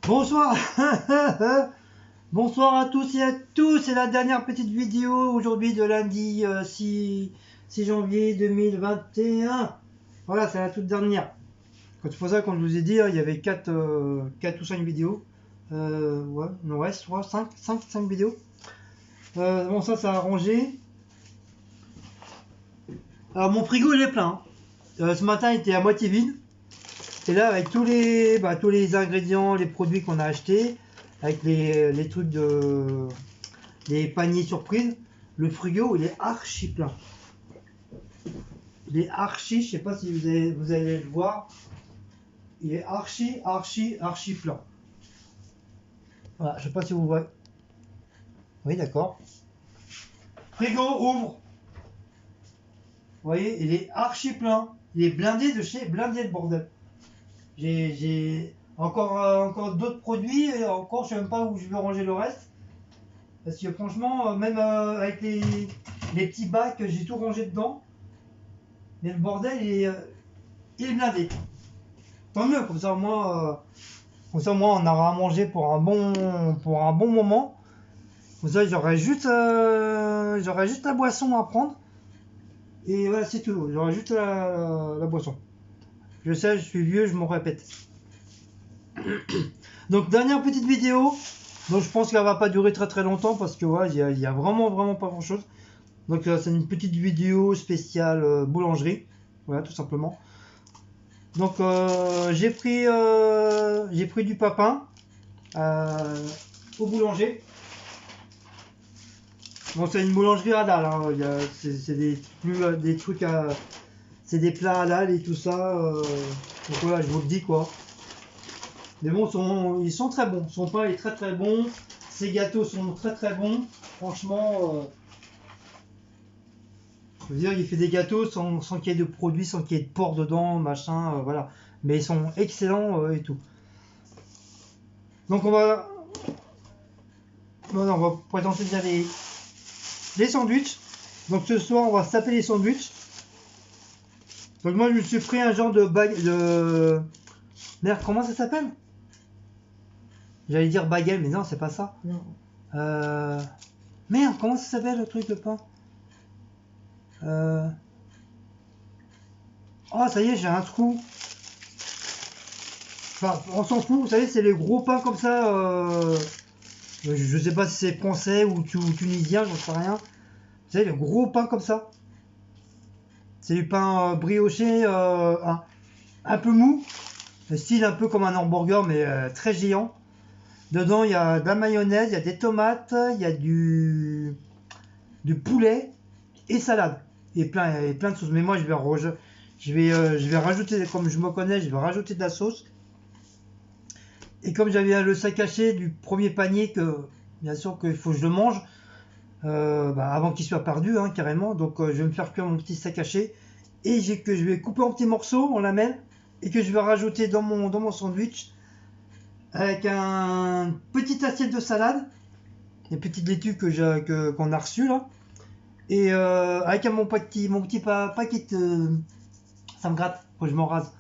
Bonsoir. Bonsoir à tous et à tous, c'est la dernière petite vidéo aujourd'hui de lundi 6 janvier 2021. Voilà, c'est la toute dernière. C'est pour ça qu'on vous ai dit, il y avait 4 ou 5 vidéos. Ouais, il nous reste 3, 5 vidéos. Bon, ça a arrangé. Alors, mon frigo il est plein. Ce matin il était à moitié vide. Et là, avec tous les ingrédients, les produits qu'on a achetés, avec les trucs les paniers surprises, le frigo il est archi plein. Il est archi, je sais pas si vous allez le voir, il est archi plein. Voilà, je sais pas si vous voyez. Oui, d'accord. Frigo ouvre. Vous voyez, il est archi plein. Il est blindé de chez blindé, le bordel. J'ai encore d'autres produits, et encore je sais même pas où je vais ranger le reste. Parce que franchement, même avec les petits bacs, j'ai tout rangé dedans. Mais le bordel, il est blindé. Tant mieux, comme ça, moi, on aura à manger pour un bon moment. Comme ça, j'aurai juste la boisson à prendre. Et voilà, c'est tout. J'aurai juste la boisson. Je sais, je suis vieux, je me répète. Donc, dernière petite vidéo. Donc, je pense qu'elle va pas durer très longtemps parce que ouais, il y a vraiment pas grand chose. Donc, c'est une petite vidéo spéciale boulangerie. Voilà, tout simplement. Donc, j'ai pris du papin au boulanger. Bon, c'est une boulangerie halal, hein. C'est des trucs c'est des plats halal et tout ça. Donc voilà, je vous le dis quoi. Mais bon, ils sont très bons. Son pain est très bon. Ces gâteaux sont très bons. Franchement, je veux dire, il fait des gâteaux sans qu'il y ait de produits, sans qu'il y ait de porc dedans, machin, voilà. Mais ils sont excellents et tout. Donc on va présenter déjà les sandwichs. Donc ce soir, on va se taper les sandwichs. Donc moi, je me suis pris un genre de bague de... Merde, comment ça s'appelle? J'allais dire baguette, mais non, c'est pas ça. Non. Merde, comment ça s'appelle le truc de pain? Oh, ça y est, j'ai un trou. Enfin, on s'en fout, vous savez, c'est les gros pains comme ça. Je sais pas si c'est français ou tunisien, j'en sais rien. Vous savez, les gros pains comme ça. C'est du pain brioché, un peu mou. Style un peu comme un hamburger, mais très géant. Dedans, il y a de la mayonnaise, il y a des tomates, il y a du poulet et salade. Et plein de sauces. Mais moi, je vais rajouter, comme je me connais, je vais rajouter de la sauce. Et comme j'avais le sac caché du premier panier, que bien sûr qu'il faut que je le mange, avant qu'il soit perdu, hein, carrément. Donc, je vais me faire cuire mon petit sac caché. Et que je vais couper en petits morceaux, en lamelles. Et que je vais rajouter dans mon sandwich. Avec un petite assiette de salade, des petites laitues qu'on a reçues là, et avec mon petit paquet de... Ça me gratte, faut que je m'en rase.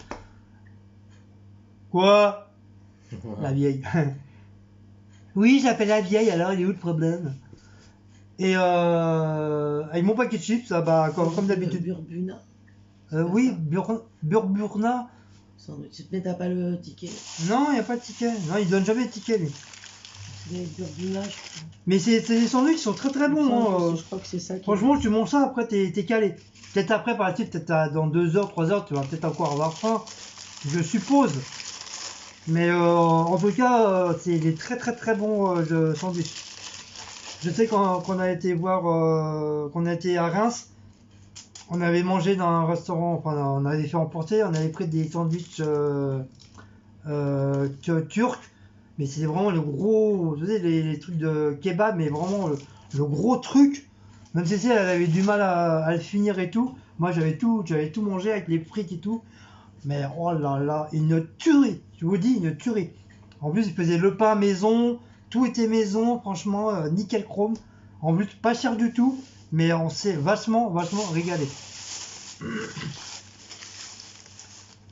Quoi? La vieille. Oui, j'appelle la vieille, alors il est où le problème? Et avec mon paquet de chips, comme d'habitude. Burbuna. Oui, Burburna. Mais t'as pas le ticket. Non, il n'y a pas de ticket. Non, il donne jamais de ticket lui. Les Burbuna, je crois. Mais c'est des sandwichs qui sont très bons. Je crois que c'est ça. Franchement, tu manges ça, après t'es calé. Peut-être après, par la suite, peut-être dans 2 heures, 3 heures, tu vas peut-être encore avoir faim. Je suppose. Mais en tout cas, c'est des très bons sandwichs. Je sais qu'on a été voir, qu'on a été à Reims. On avait mangé dans un restaurant, enfin, on avait fait emporter, on avait pris des sandwichs turcs. Mais c'est vraiment le gros, vous savez, les trucs de kebab, mais vraiment le gros truc. Même si elle avait du mal à le finir et tout. Moi, j'avais tout mangé avec les frites et tout. Mais oh là là, une tuerie. Je vous dis, une tuerie. En plus, ils faisaient le pain maison. Tout était maison. Franchement, nickel chrome. En plus, pas cher du tout. Mais on s'est vachement régalé.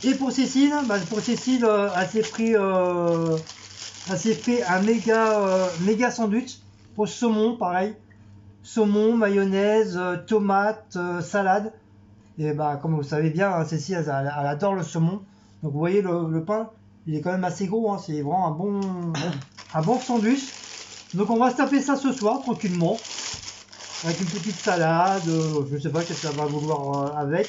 Et pour Cécile, elle s'est pris Elle s'est fait un méga sandwich au saumon, pareil. Saumon, mayonnaise, tomate, salade. Et bah, comme vous savez bien, hein, Cécile, elle adore le saumon. Donc vous voyez, le pain, il est quand même assez gros. Hein. C'est vraiment un bon sandwich. Donc on va se taper ça ce soir, tranquillement. Avec une petite salade. Je sais pas qu'est-ce que ça va vouloir avec.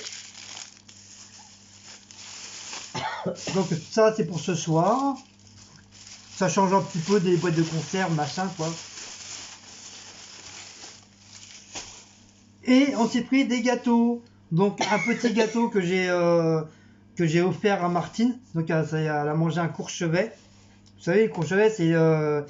Donc ça, c'est pour ce soir. Ça change un petit peu des boîtes de conserve, machin, quoi. Et on s'est pris des gâteaux. Donc un petit gâteau que j'ai offert à Martine. Donc elle a mangé un Courchevet. Vous savez, le Courchevet, c'est de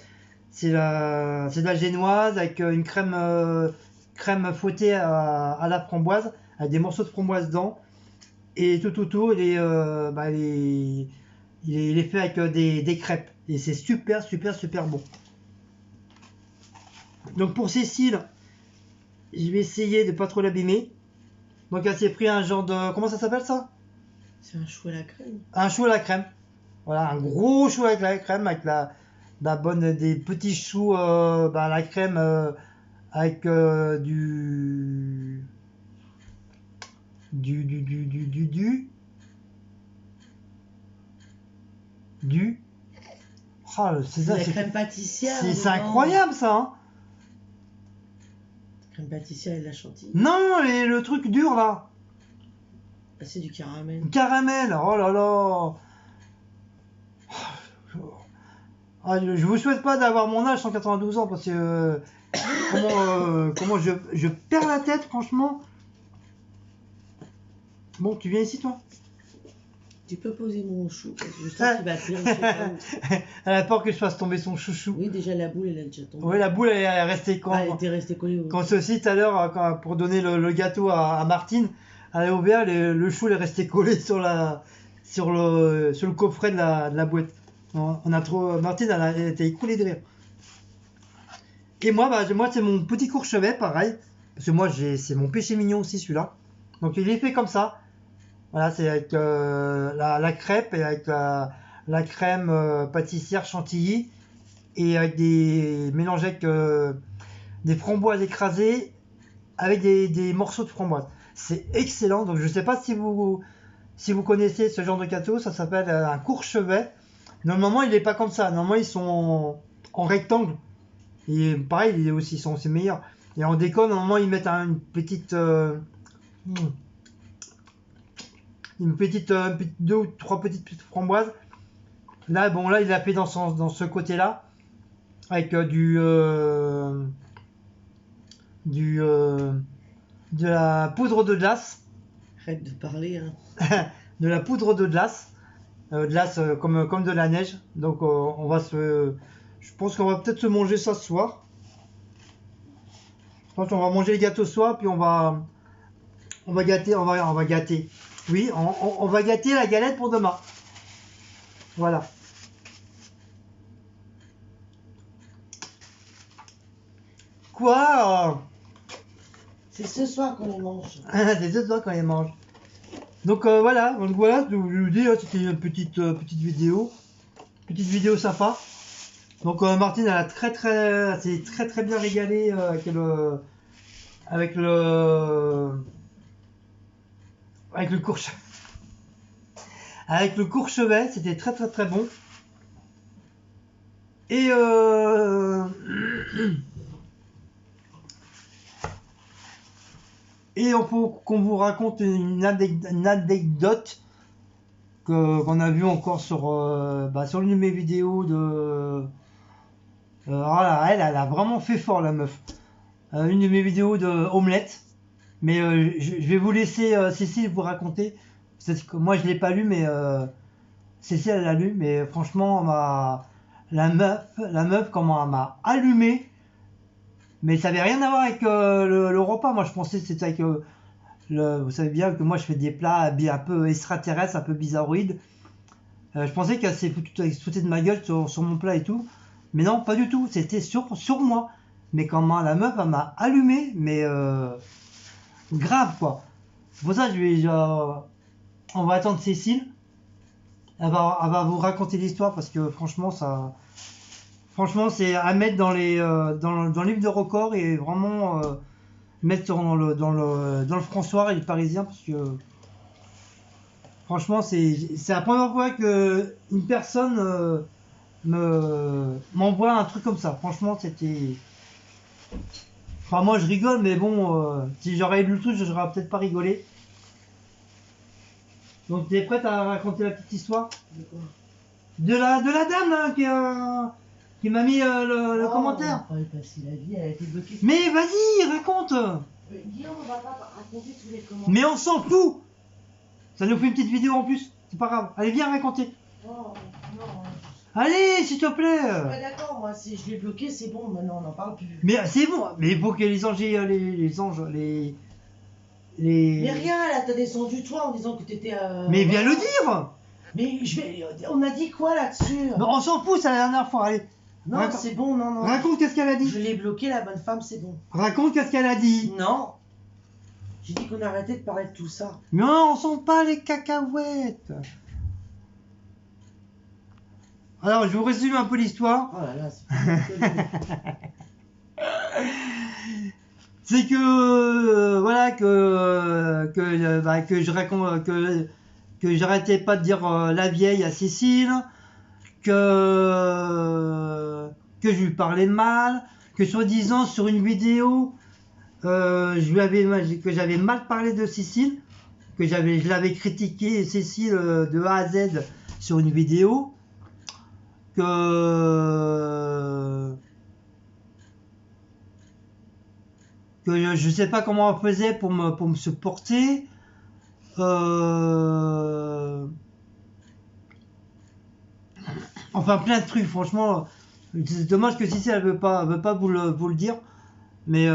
la génoise avec une crème fouettée à la framboise, avec des morceaux de framboise dedans. Et tout, il est fait avec des crêpes. Et c'est super bon. Donc pour Cécile, je vais essayer de pas trop l'abîmer. Donc elle s'est pris un genre de... Comment ça s'appelle ça? C'est un chou à la crème. Un chou à la crème. Voilà, un gros chou avec la crème, avec des petits choux à la crème avec Oh, c'est ça, La crème pâtissière. c'est incroyable ça, hein. Crème pâtissière et de la chantilly. Non, le truc dur là. Ah, c'est du caramel. Caramel, oh là là. Ah, je vous souhaite pas d'avoir mon âge, 192 ans, parce que comment je perds la tête, franchement. Bon, tu viens ici, toi? Tu peux poser mon chou, parce que je sens qu'il va tenir, je sais pas où. Elle a peur que je fasse tomber son chouchou. Oui, déjà la boule, elle a déjà tombé. Oui, la boule, elle est restée quand. Ah, elle était restée collée. Quand ceci, tout à l'heure, pour donner le gâteau à Martine, elle a ouvert, le chou il est resté collé sur le coffret de la boîte. Martine, elle a été écoulée de rire. Et moi, moi c'est mon petit Courchevet, pareil. Parce que moi, c'est mon péché mignon aussi, celui-là. Donc il est fait comme ça. Voilà, c'est avec la crêpe et avec la crème pâtissière chantilly. Et avec mélangé avec des framboises écrasées avec des morceaux de framboise. C'est excellent. Donc je ne sais pas si vous connaissez ce genre de gâteau. Ça s'appelle un Courchevet. Normalement, il n'est pas comme ça. Normalement, ils sont en rectangle. Et pareil, ils sont aussi meilleurs. Et en déco, normalement, ils mettent une petite 2 ou 3 petites framboises. Là, bon, là, il l'a fait dans ce côté-là. Avec de la poudre de glace. Arrête de parler, hein. De la poudre de glace. Comme de la neige. Donc je pense qu'on va peut-être se manger ça ce soir. Je pense qu'on va manger les gâteaux ce soir, puis on va gâter. Oui, on va gâter la galette pour demain. Voilà. Quoi? C'est ce soir qu'on les mange. C'est ce soir qu'on les mange. Donc voilà, je vous dis, c'était une petite vidéo. Petite vidéo sympa. Donc Martine, elle s'est très bien régalée avec le Courchevet. Avec le Courchevet, c'était très bon. Et et on peut qu'on vous raconte une anecdote qu'on a vu encore sur l'une de mes vidéos de voilà, elle a vraiment fait fort, la meuf. Une de mes vidéos de omelette. Mais je vais vous laisser Cécile vous raconter. Moi je l'ai pas lu, mais Cécile elle l'a lu. Mais franchement, la meuf comment elle m'a allumé. Mais ça avait rien à voir avec le repas. Moi je pensais que c'était avec vous savez bien que moi je fais des plats un peu extraterrestres, un peu bizarroïdes. Je pensais qu'elle se foutait de ma gueule sur mon plat et tout. Mais non, pas du tout. C'était sur moi. Mais comment la meuf elle m'a allumé, mais grave quoi. C'est pour ça que on va attendre Cécile. Elle va vous raconter l'histoire parce que franchement Franchement, c'est à mettre dans dans le livre de record et vraiment mettre dans le François et les Parisiens parce que franchement, c'est la première fois que une personne m'envoie un truc comme ça. Franchement, c'était. Enfin, moi je rigole, mais bon, si j'aurais lu le truc, j'aurais peut-être pas rigolé. Donc, t'es prête à raconter la petite histoire De quoi? de la dame là qui m'a mis le commentaire. On va pas passer la vie, elle a été bloquée. Mais vas-y, raconte. Guillaume, on va pas raconter tous les commentaires. Mais on s'en fout. Ça nous fait une petite vidéo en plus. C'est pas grave. Allez, viens raconter. Oh, non. Allez, s'il te plaît. Ouais, d'accord, moi, si je l'ai bloqué, c'est bon, maintenant on n'en parle plus. Mais c'est bon. Mais il faut que les anges, les. Mais rien, là, t'as descendu toi en disant que t'étais. Mais viens le dire. Mais on a dit quoi là-dessus? Non, on s'en fout, c'est la dernière fois. Allez. Non, c'est bon, non. Raconte qu'est-ce qu'elle a dit. Je l'ai bloqué, la bonne femme, c'est bon. Raconte qu'est-ce qu'elle a dit. Non. J'ai dit qu'on arrêtait de parler de tout ça. Non, on sent pas les cacahuètes. Alors, je vous résume un peu l'histoire. Oh là là, C'est que voilà que je raconte que j'arrêtais pas de dire la vieille à Cécile, que je lui parlais mal, que soi-disant sur une vidéo que j'avais mal parlé de Cécile, que je l'avais critiqué Cécile de A à Z sur une vidéo, que je sais pas comment on faisait pour me supporter. Enfin plein de trucs, franchement. C'est dommage que Cécile elle veut pas vous le dire. Mais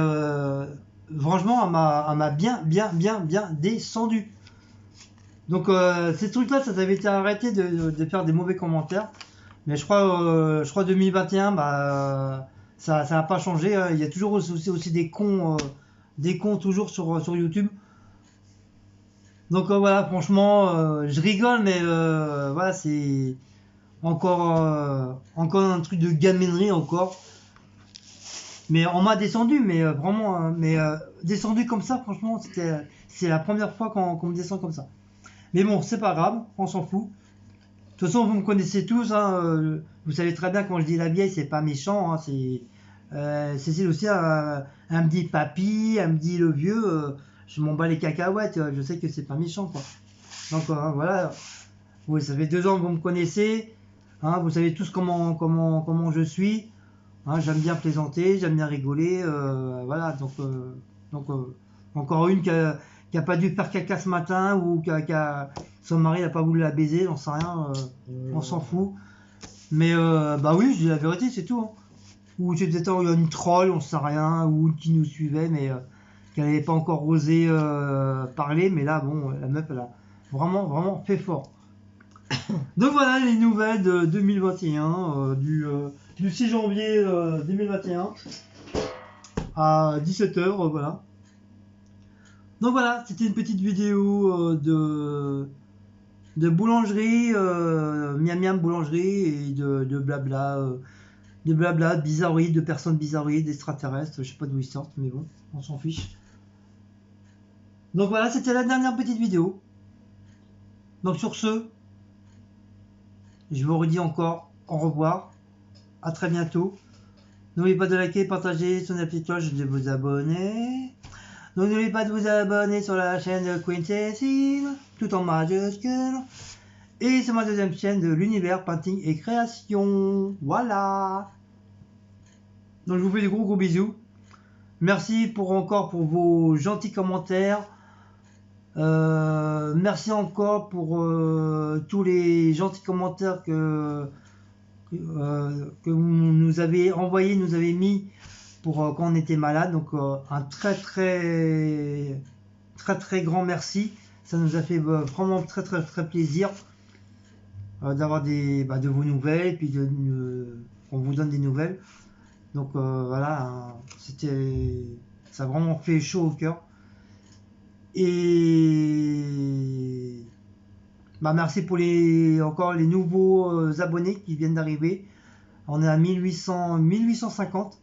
franchement, elle m'a bien descendu. Donc ces trucs-là, ça avait été arrêté de faire des mauvais commentaires. Mais je crois 2021, bah ça n'a pas changé. Hein. Il y a toujours aussi des cons toujours sur YouTube. Donc voilà, franchement, je rigole, mais voilà, c'est encore un truc de gaminerie encore. Mais on m'a descendu, mais vraiment, descendu comme ça, franchement, c'est la première fois qu'on me descend comme ça. Mais bon, c'est pas grave, on s'en fout. De toute façon, vous me connaissez tous, hein, vous savez très bien quand je dis la vieille, c'est pas méchant. Hein, Cécile aussi, elle me dit papy, elle me dit le vieux, je m'en bats les cacahuètes, je sais que c'est pas méchant quoi. Donc voilà, oui, ça fait 2 ans que vous me connaissez, hein, vous savez tous comment je suis. Hein, j'aime bien plaisanter, j'aime bien rigoler, voilà. Donc encore une qui a pas dû faire caca ce matin ou son mari n'a pas voulu la baiser, j'en sais rien, on s'en fout. Mais bah oui, je dis la vérité, c'est tout. Hein. Ou c'est peut-être une troll, on sait rien, ou qui nous suivait, mais qui n'avait pas encore osé parler. Mais là, bon, la meuf, elle a vraiment fait fort. Donc voilà les nouvelles de 2021, du 6 janvier 2021 à 17h, voilà. Donc voilà, c'était une petite vidéo de boulangerie, miam miam boulangerie et de blabla, de bizarreries, de personnes bizarreries, d'extraterrestres, je sais pas d'où ils sortent, mais bon, on s'en fiche. Donc voilà, c'était la dernière petite vidéo. Donc sur ce, je vous redis encore au revoir, à très bientôt. N'oubliez pas de liker, partager, sonner la petite cloche, de vous abonner. Donc n'oubliez pas de vous abonner sur la chaîne de Queen Cécile, tout en majuscule. Et c'est ma deuxième chaîne de l'univers, painting et création. Voilà. Donc je vous fais des gros bisous. Merci encore pour vos gentils commentaires. Merci encore pour tous les gentils commentaires que vous nous avez envoyés, nous avez mis pour quand on était malade. Donc un très grand merci. Ça nous a fait vraiment très plaisir d'avoir de vos nouvelles et puis qu'on vous donne des nouvelles. Donc voilà, ça a vraiment fait chaud au cœur. Et merci pour encore les nouveaux abonnés qui viennent d'arriver. On est à 1850.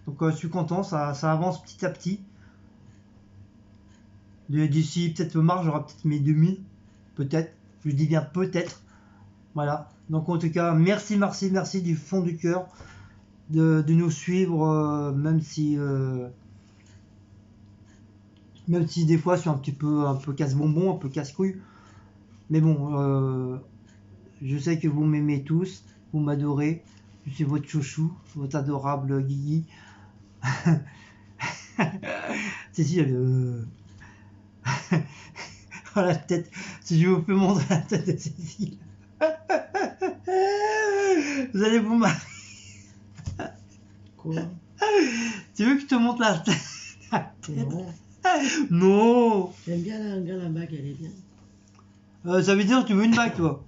Donc je suis content, ça avance petit à petit. D'ici peut-être mars, j'aurai peut-être mes 2000. Peut-être. Je dis bien peut-être. Voilà. Donc en tout cas, merci du fond du cœur de nous suivre, même si des fois je suis un peu casse-bonbon, un peu casse-couille. Mais bon, je sais que vous m'aimez tous, vous m'adorez. Je suis votre chouchou, votre adorable Guigui. Cécile, oh, la tête, si je vous peux montrer la tête de Cécile. Vous allez vous marrer. Quoi? Tu veux que je te montre la tête? Non. Non. J'aime bien la bague, elle est bien. Ça veut dire que tu veux une bague, toi?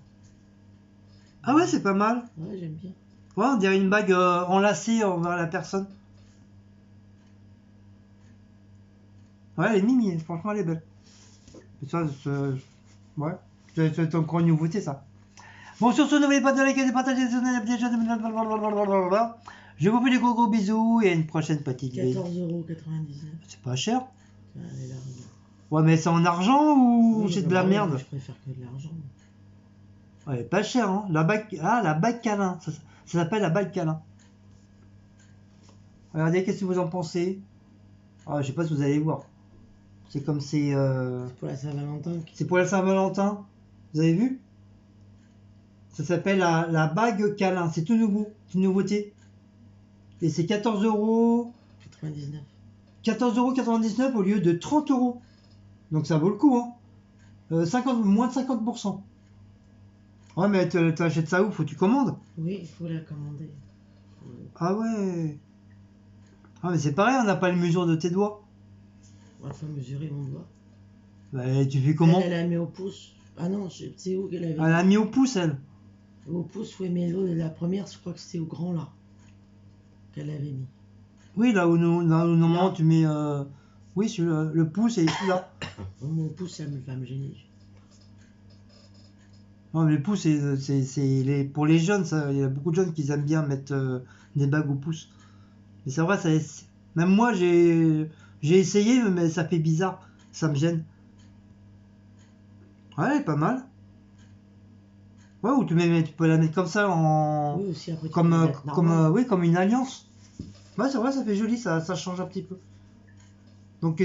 Ah ouais, c'est pas mal. Ouais, j'aime bien. Ouais, on dirait une bague enlacée envers la personne. Ouais, elle est mimi, franchement, elle est belle. Et ça, ouais, c'est encore une nouveauté, ça. Bon, sur ce, n'oubliez pas de liker, de partager, de donner des choses. Je vous fais des gros bisous et à une prochaine petite vidéo. 14,99€. C'est pas cher. Elle est là, regarde. Ouais, mais c'est en argent ou Oui, c'est de bah la oui, merde? je préfère que de l'argent. Ouais, elle est pas cher, hein. La bague, la bague câlin. Ça s'appelle la bague câlin. Regardez, qu'est-ce que vous en pensez? Ah, je sais pas si vous allez voir. C'est comme c'est. C'est pour la Saint-Valentin. C'est pour la Saint-Valentin. Vous avez vu? Ça s'appelle la bague câlin. C'est tout nouveau. C'est une nouveauté. Et c'est 14 99. 14,99 € au lieu de 30 €. Donc ça vaut le coup, hein. Moins de 50%. Ouais, mais t'achètes ça où? Faut que tu commandes. Oui, il faut la commander. Ah ouais. Ah, mais c'est pareil, on n'a pas les mesures de tes doigts. On va pas mesurer mon doigt. Bah, tu fais comment? Elle a mis au pouce. Ah non, c'est où qu'elle avait Elle a mis au pouce, elle. Au pouce, oui, mais la première, je crois que c'était au grand là. Qu'elle avait mis. Oui, là où normalement tu mets. Oui, le pouce et celui-là. Mon pouce, ça va me gêner. Non, mais le pouce, pour les jeunes, ça. Il y a beaucoup de jeunes qui aiment bien mettre des bagues au pouce. Mais c'est vrai, même moi, j'ai essayé, mais ça fait bizarre. Ça me gêne. Ouais, elle est pas mal. Ouais, ou tu peux la mettre comme ça Oui, aussi, après, comme une alliance. Ouais, c'est vrai, ça fait joli, ça change un petit peu. Donc,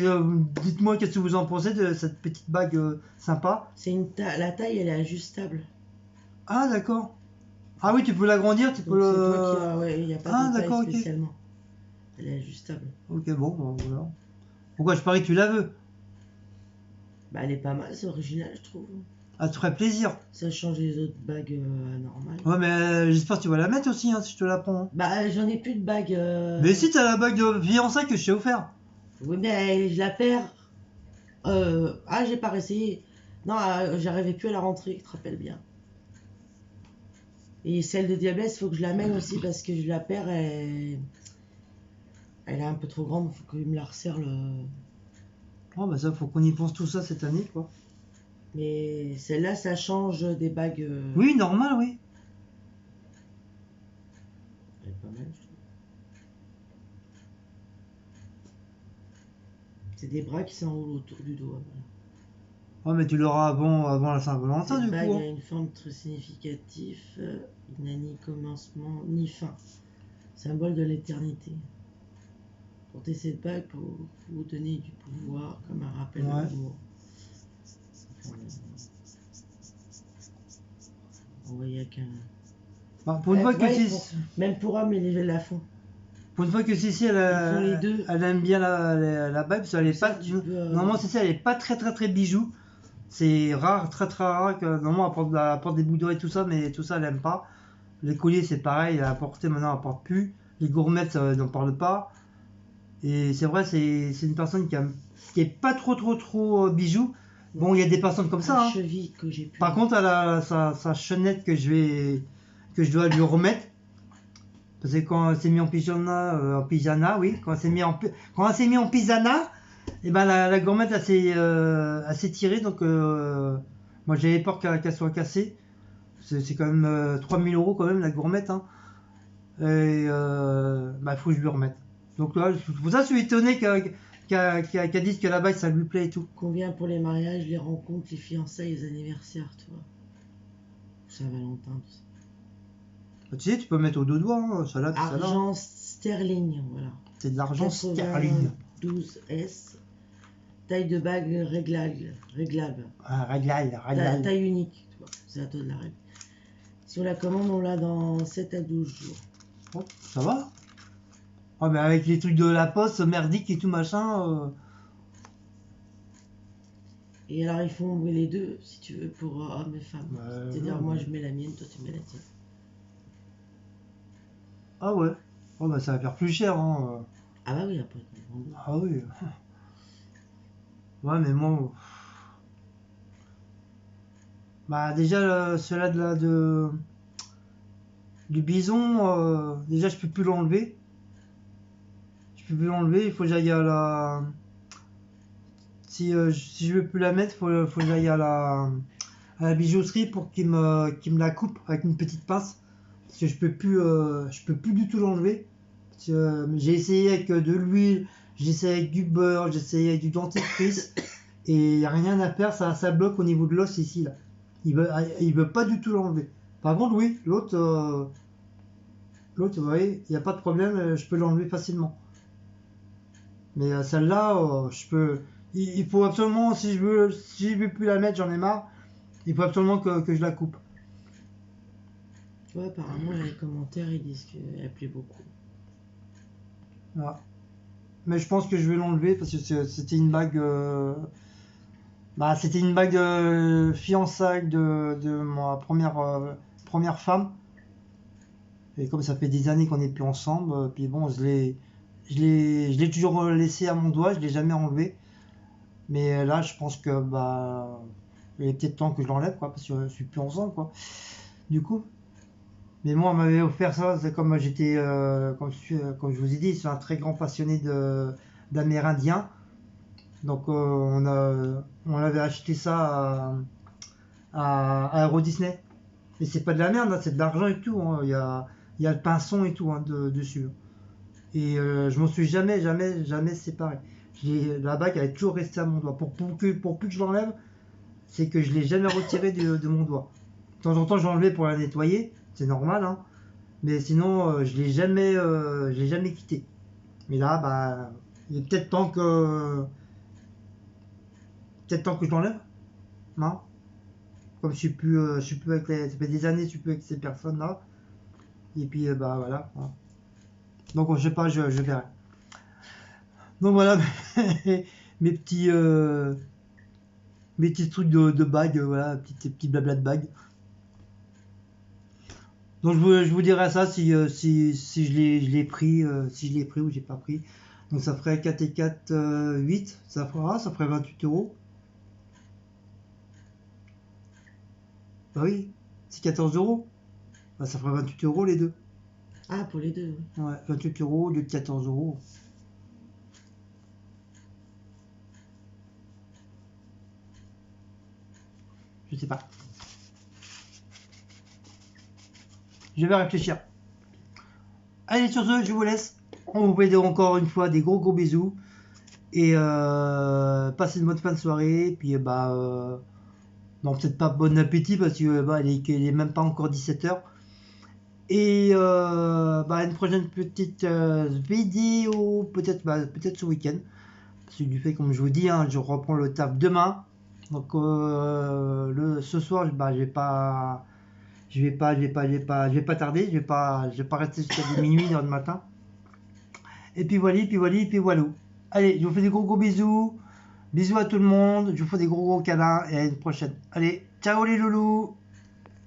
dites-moi qu'est-ce que vous en pensez de cette petite bague sympa. La taille, elle est ajustable. Ah, d'accord. Ah oui, tu peux l'agrandir, tu peux Donc, c'est le. toi qui ouais, il n'y a pas de taille d'accord, spécialement. Elle est ajustable. Ok, bon, voilà. Pourquoi je parie que tu la veux? Bah, elle est pas mal, c'est original, je trouve. Ah, te ferait plaisir. Ça change les autres bagues normales. Ouais, mais j'espère que tu vas la mettre aussi, hein, si je te la prends. Hein. Bah, j'en ai plus de bagues. Mais si, t'as la bague de fiançailles que je t'ai offert. Oui, mais je la perds. J'ai pas réessayé. Non, j'arrivais plus à la rentrer, tu te rappelles bien. Et celle de diabète, il faut que je l'amène aussi parce que je la perds. Elle est un peu trop grande, il faut que je me la resserre. Oh, bah ça, faut qu'on y pense tout ça cette année, quoi. Mais celle-là, ça change des bagues. Oui, normal, oui. Elle est pas mal, je trouve. C'est des bras qui s'enroulent autour du doigt. Voilà. Oh, mais tu l'auras avant la Saint-Valentin, du coup. Cette bague Hein. a une forme très significative. Il n'a ni commencement ni fin. Symbole de l'éternité. Portez cette bague pour vous donner du pouvoir comme un rappel de l'amour. On voyait qu'un. Bah, pour une fois que même pour hommes, ils la font. Pour une fois que Cécile, elle aime bien la bague, parce qu'elle est pas. Normalement, Cécile, elle est pas très bijou. C'est rare, très rare que normalement elle porte des boucles d'oreilles et tout ça, mais tout ça elle aime pas. Les colliers c'est pareil, elle a porté, maintenant elle porte plus. Les gourmettes n'en parle pas. Et c'est vrai, c'est une personne qui est pas trop bijoux. Bon, il y a des personnes comme ça. Hein. Cheville que j'ai plus. Par contre, elle a sa chaînette que je dois lui remettre. Parce que quand elle s'est mis en pyjama, oui, quand elle s'est mis en pyjama, et ben la gourmette elle s'est tirée, donc moi j'avais peur qu'elle soit cassée. C'est quand même 3000 € quand même la gourmette. Hein. Et bah, faut que je lui remette. Donc là, pour ça, je suis étonné qu'elle dise que la bague, ça lui plaît et tout. Combien pour les mariages, les rencontres, les fiançailles, les anniversaires, tu vois. Saint-Valentin, tout ça. Bah, tu sais, tu peux mettre aux deux doigts, hein, ça là, ça là. Argent sterling, voilà. C'est de l'argent sterling. 12S. Taille de bague réglable. Ah, réglable. Taille unique, tu vois. C'est à toi de la règle. Si on la commande, on l'a dans 7 à 12 jours. Oh, ça va. Ah, mais avec les trucs de la poste, merdique et tout machin. Et alors, il faut ouvrir les deux, si tu veux, pour hommes et femmes. C'est-à-dire, moi, je mets la mienne, toi, tu mets la tienne. Ah ouais. Oh, bah ça va faire plus cher, hein. Ah bah oui, après. Ah oui. Ouais, mais moi. Bah déjà, celle-là du bison, déjà je peux plus l'enlever. Je peux plus l'enlever, il faut que j'aille à la. Si je veux plus la mettre, faut que j'aille à la bijouterie pour qu'il me la coupe avec une petite pince. Parce que je peux plus du tout l'enlever. J'ai essayé avec de l'huile, j'ai essayé avec du beurre, j'ai essayé avec du dentifrice. Et il n'y a rien à faire, ça bloque au niveau de l'os ici là. Il veut pas du tout l'enlever. Par contre, oui, l'autre, vous voyez, il n'y a pas de problème, je peux l'enlever facilement. Mais celle-là, je peux. Il faut absolument, si je veux plus la mettre, j'en ai marre. Il faut absolument que je la coupe. Tu vois, apparemment, les commentaires, ils disent qu'elle plaît beaucoup. Voilà. Mais je pense que je vais l'enlever parce que c'était une bague. Bah, c'était une bague fiançailles de ma première femme. Et comme ça fait des années qu'on n'est plus ensemble, puis bon, je l'ai toujours laissé à mon doigt, je l'ai jamais enlevé. Mais là, je pense que bah, il est peut-être temps que je l'enlève, quoi, parce que je suis plus ensemble, quoi. Du coup. Mais moi, on m'avait offert ça, c'est comme j'étais, comme je vous ai dit, je suis un très grand passionné d'Amérindiens. Donc on avait acheté ça à Euro Disney. Et c'est pas de la merde, hein, c'est de l'argent et tout, hein. Il y a le pinson et tout, hein, dessus. Et je m'en suis jamais séparé. La bague, elle est toujours restée à mon doigt. Pour plus que je l'enlève, c'est que je l'ai jamais retiré de mon doigt. De temps en temps, je l'enlevais pour la nettoyer, c'est normal, hein. Mais sinon, je l'ai jamais quitté. Mais là, bah, il est peut-être temps que je l'enlève, non? Comme je suis plus avec ça fait des années que je suis plus avec ces personnes-là. Et puis, bah voilà, hein. Donc, je sais pas, je verrai. Donc voilà, mes petits, euh, mes petits trucs de bague, voilà, petits blabla de bague. Donc je vous dirai ça si je l'ai pris, si je l'ai pris ou j'ai pas pris. Donc ça ferait 4 et 4, 8, ça ferait 28 euros. Bah oui, c'est 14 euros. Bah, ça ferait 28 euros les deux. Ah, pour les deux, oui. Ouais, 28 euros au lieu de 14 euros. Je sais pas. Je vais réfléchir. Allez, sur ce, je vous laisse. On vous fait encore une fois des gros bisous. Et passez une bonne fin de soirée. Puis non, peut-être pas bon appétit parce que bah, il est même pas encore 17h. Et une prochaine petite vidéo, peut-être ce week-end. Parce que du fait, comme je vous dis, hein, je reprends le taf demain. Donc ce soir, bah, je vais pas tarder. Je vais pas rester jusqu'à minuit, 1h du matin. Et puis voilà. Allez, je vous fais des gros bisous. Bisous à tout le monde. Je vous fais des gros câlins et à une prochaine. Allez, ciao les loulous.